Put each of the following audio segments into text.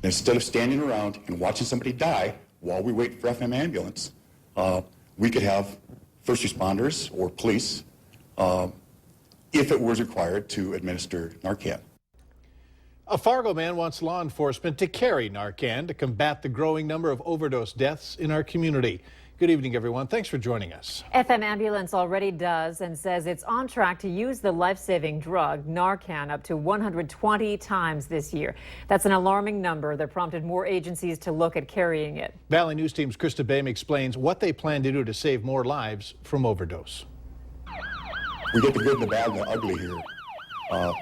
And instead of standing around and watching somebody die while we wait for FM ambulance, we could have first responders or police, if it was required, to administer Narcan. A Fargo man wants law enforcement to carry Narcan to combat the growing number of overdose deaths in our community. Good evening, everyone. Thanks for joining us. FM Ambulance already does and says it's on track to use the life-saving drug Narcan up to 120 times this year. That's an alarming number that prompted more agencies to look at carrying it. Valley News Team's Krista Boehm explains what they plan to do to save more lives from overdose. We get the good, the bad, and the ugly here.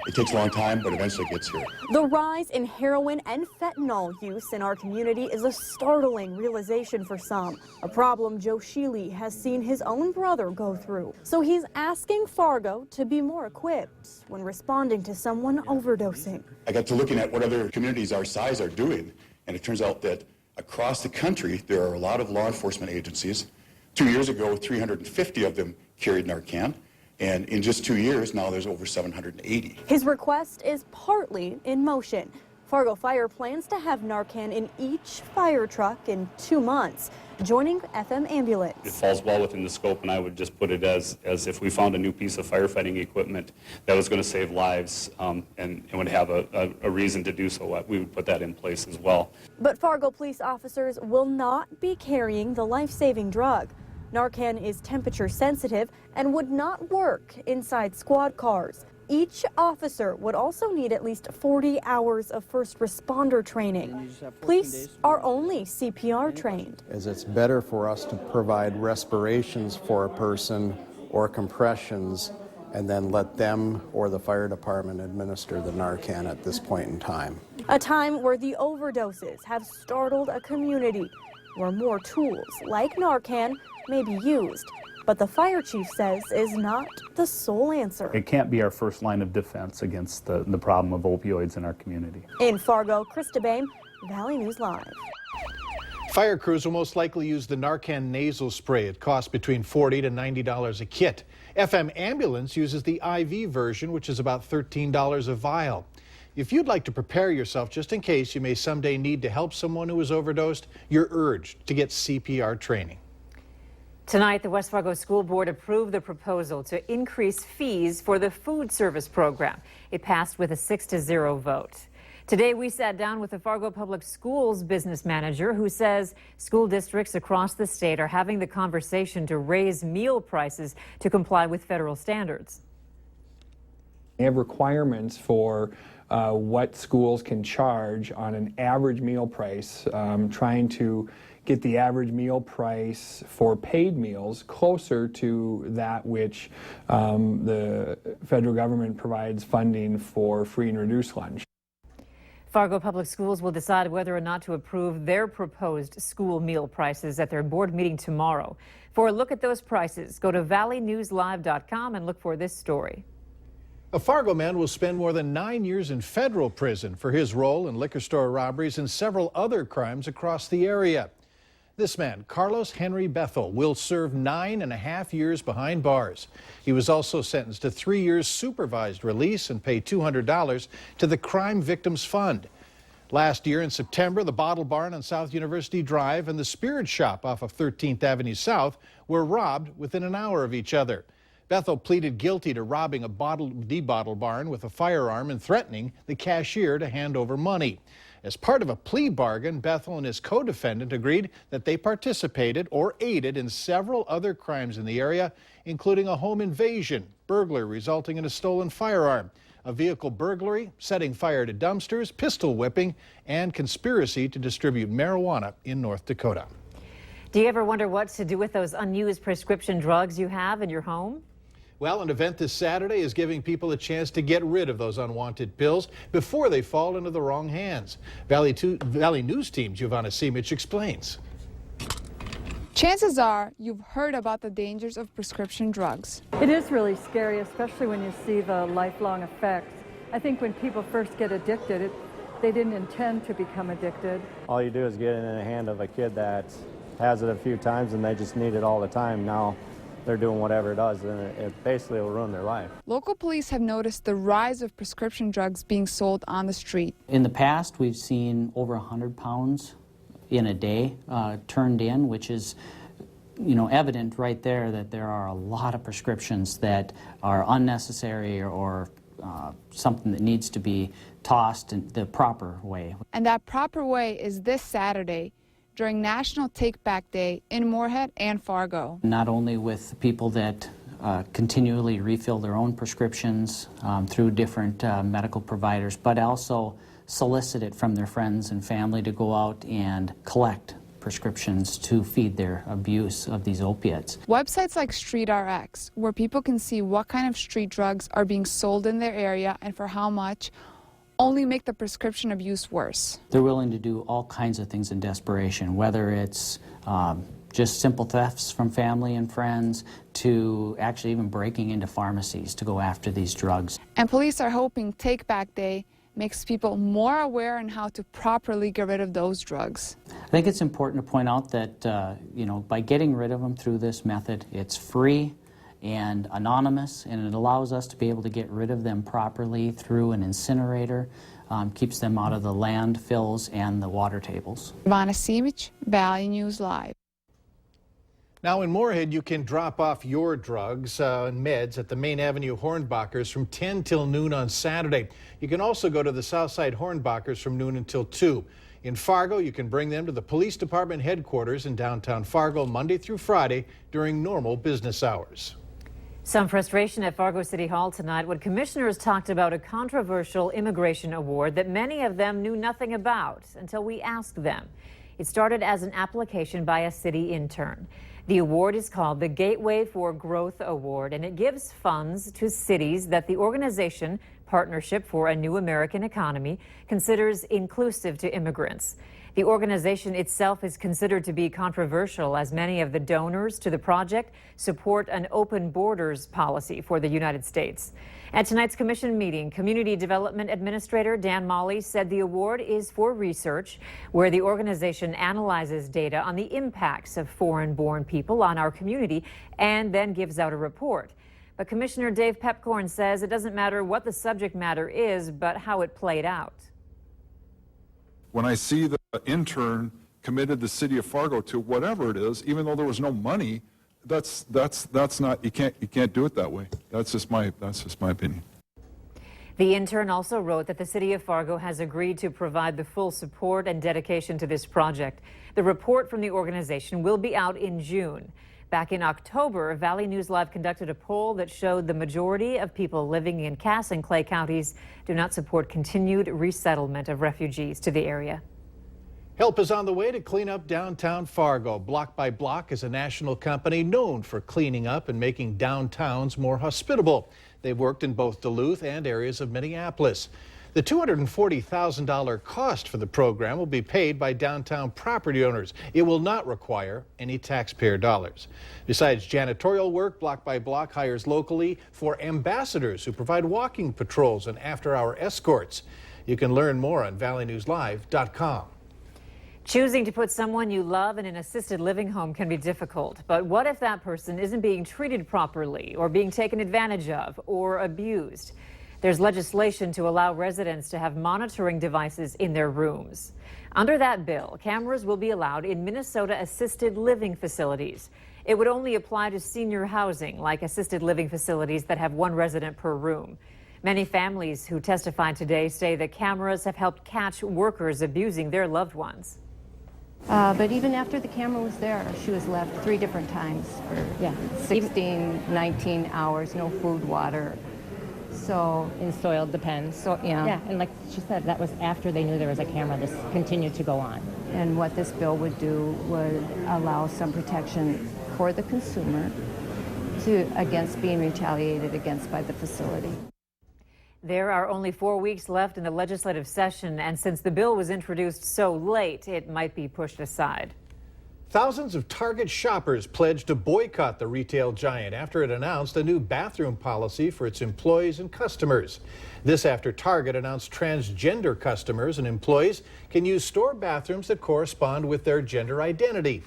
It takes a long time, but eventually it gets here. The rise in heroin and fentanyl use in our community is a startling realization for some, a problem Joe Sheely has seen his own brother go through. So he's asking Fargo to be more equipped when responding to someone overdosing. I got to looking at what other communities our size are doing, and it turns out that across the country, there are a lot of law enforcement agencies. 2 years ago, 350 of them carried Narcan. And in just 2 years, now there's over 780. His request is partly in motion. Fargo Fire plans to have Narcan in each fire truck in 2 months, joining FM Ambulance. It falls well within the scope, and I would just put it as if we found a new piece of firefighting equipment that was going to save lives and would have a reason to do so. We would put that in place as well. But Fargo police officers will not be carrying the life-saving drug. Narcan is temperature sensitive and would not work inside squad cars. Each officer would also need at least 40 hours of first responder training. Police are only CPR trained. As it's better for us to provide respirations for a person or compressions and then let them or the fire department administer the Narcan at this point in time. A time where the overdoses have startled a community, where more tools like Narcan may be used, but the fire chief says is not the sole answer. It can't be our first line of defense against the problem of opioids in our community. In Fargo, Krista Boehm, Valley News Live. Fire crews will most likely use the Narcan nasal spray. It costs between $40 to $90 a kit. FM Ambulance uses the IV version, which is about $13 a vial. If you'd like to prepare yourself just in case you may someday need to help someone who is overdosed, you're urged to get CPR training. Tonight, the West Fargo School Board approved the proposal to increase fees for the food service program. It passed with a 6-0 vote. Today, we sat down with the Fargo Public Schools business manager who says school districts across the state are having the conversation to raise meal prices to comply with federal standards. They have requirements for what schools can charge on an average meal price, trying to get the average meal price for paid meals closer to that which the federal government provides funding for free and reduced lunch. Fargo Public Schools will decide whether or not to approve their proposed school meal prices at their board meeting tomorrow. For a look at those prices, go to valleynewslive.com and look for this story. A Fargo man will spend more than 9 years in federal prison for his role in liquor store robberies and several other crimes across the area. This man, Carlos Henry Bethel, will serve 9.5 years behind bars. He was also sentenced to 3 years supervised release and pay $200 to the Crime Victims Fund. Last year in September, the Bottle Barn on South University Drive and the Spirit Shop off of 13th Avenue South were robbed within an hour of each other. Bethel pleaded guilty to robbing the Bottle Barn with a firearm and threatening the cashier to hand over money. As part of a plea bargain, Bethel and his co-defendant agreed that they participated or aided in several other crimes in the area, including a home invasion, burglary resulting in a stolen firearm, a vehicle burglary, setting fire to dumpsters, pistol whipping, and conspiracy to distribute marijuana in North Dakota. Do you ever wonder what to do with those unused prescription drugs you have in your home? Well, an event this Saturday is giving people a chance to get rid of those unwanted pills before they fall into the wrong hands. Valley News Team Giovanna Simic explains. Chances are you've heard about the dangers of prescription drugs. It is really scary, especially when you see the lifelong effects. I think when people first get addicted, they didn't intend to become addicted. All you do is get it in the hand of a kid that has it a few times and they just need it all the time. Now, they're doing whatever it does, and it basically will ruin their life. Local police have noticed the rise of prescription drugs being sold on the street. In the past, we've seen over 100 pounds in a day turned in, which is evident right there that there are a lot of prescriptions that are unnecessary or something that needs to be tossed in the proper way. And that proper way is this Saturday during National Take Back Day in Moorhead and Fargo. Not only with people that continually refill their own prescriptions through different medical providers, but also solicit it from their friends and family to go out and collect prescriptions to feed their abuse of these opiates. Websites like StreetRx, where people can see what kind of street drugs are being sold in their area and for how much, only make the prescription abuse worse. They're willing to do all kinds of things in desperation, whether it's just simple thefts from family and friends to actually even breaking into pharmacies to go after these drugs. And police are hoping Take Back Day makes people more aware on how to properly get rid of those drugs. I think it's important to point out that, by getting rid of them through this method, it's free and anonymous, and it allows us to be able to get rid of them properly through an incinerator, keeps them out of the landfills and the water tables. Ivana Simic, Valley News Live. Now in Moorhead, you can drop off your drugs and meds at the Main Avenue Hornbachers from 10 till noon on Saturday. You can also go to the Southside Hornbachers from noon until 2. In Fargo, you can bring them to the police department headquarters in downtown Fargo Monday through Friday during normal business hours. Some frustration at Fargo City Hall tonight when commissioners talked about a controversial immigration award that many of them knew nothing about until we asked them. It started as an application by a city intern. The award is called the Gateway for Growth Award, and it gives funds to cities that the organization Partnership for a New American Economy considers inclusive to immigrants. The organization itself is considered to be controversial, as many of the donors to the project support an open borders policy for the United States. At tonight's commission meeting, Community Development Administrator Dan Molley said the award is for research, where the organization analyzes data on the impacts of foreign-born people on our community and then gives out a report. But Commissioner Dave Pepcorn says it doesn't matter what the subject matter is, but how it played out. When I see the intern committed the city of Fargo to whatever it is, even though there was no money, that's not, you can't do it that way. That's just my opinion. The intern also wrote that the city of Fargo has agreed to provide the full support and dedication to this project. The report from the organization will be out in June. Back in October, Valley News Live conducted a poll that showed the majority of people living in Cass and Clay counties do not support continued resettlement of refugees to the area. Help is on the way to clean up downtown Fargo. Block by Block is a national company known for cleaning up and making downtowns more hospitable. They've worked in both Duluth and areas of Minneapolis. The $240,000 cost for the program will be paid by downtown property owners. It will not require any taxpayer dollars. Besides janitorial work, Block by Block hires locally for ambassadors who provide walking patrols and after-hour escorts. You can learn more on valleynewslive.com. Choosing to put someone you love in an assisted living home can be difficult, but what if that person isn't being treated properly or being taken advantage of or abused? There's legislation to allow residents to have monitoring devices in their rooms. Under that bill, cameras will be allowed in Minnesota assisted living facilities. It would only apply to senior housing, like assisted living facilities that have one resident per room. Many families who testified today say the cameras have helped catch workers abusing their loved ones. But even after the camera was there, she was left 3 different times for 16, 19 hours, no food, water. So in soil depends. So yeah, and like she said, that was after they knew there was a camera. This continued to go on. And what this bill would do would allow some protection for the consumer against being retaliated against by the facility. There are only 4 weeks left in the legislative session, and since the bill was introduced so late, it might be pushed aside. Thousands of Target shoppers pledged to boycott the retail giant after it announced a new bathroom policy for its employees and customers. This after Target announced transgender customers and employees can use store bathrooms that correspond with their gender identity.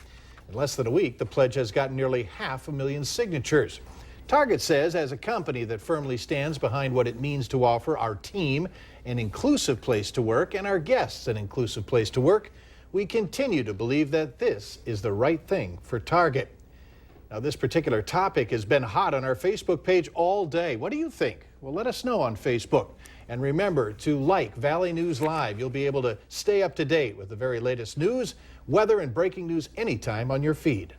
In less than a week, the pledge has gotten nearly 500,000 signatures. Target says, as a company that firmly stands behind what it means to offer our team an inclusive place to work and our guests an inclusive place to work, we continue to believe that this is the right thing for Target. Now, this particular topic has been hot on our Facebook page all day. What do you think? Well, let us know on Facebook. And remember to like Valley News Live. You'll be able to stay up to date with the very latest news, weather, and breaking news anytime on your feed.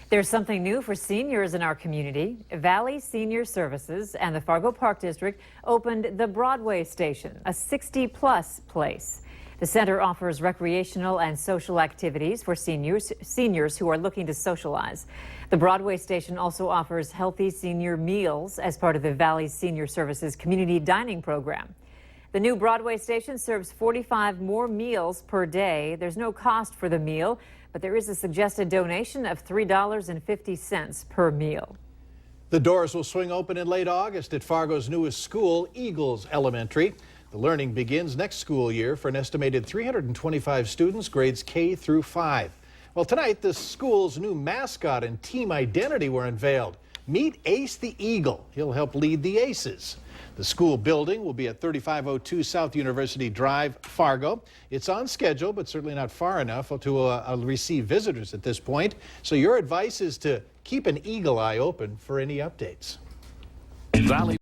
There's something new for seniors in our community. Valley Senior Services and the Fargo Park District opened the Broadway Station, a 60-plus place. The center offers recreational and social activities for seniors who are looking to socialize. The Broadway Station also offers healthy senior meals as part of the Valley Senior Services community dining program. The new Broadway Station serves 45 more meals per day. There's no cost for the meal, but there is a suggested donation of $3.50 per meal. The doors will swing open in late August at Fargo's newest school, Eagles Elementary. The learning begins next school year for an estimated 325 students, grades K through 5. Well, tonight, the school's new mascot and team identity were unveiled. Meet Ace the Eagle. He'll help lead the Aces. The school building will be at 3502 South University Drive, Fargo. It's on schedule, but certainly not far enough to receive visitors at this point. So your advice is to keep an eagle eye open for any updates. Valley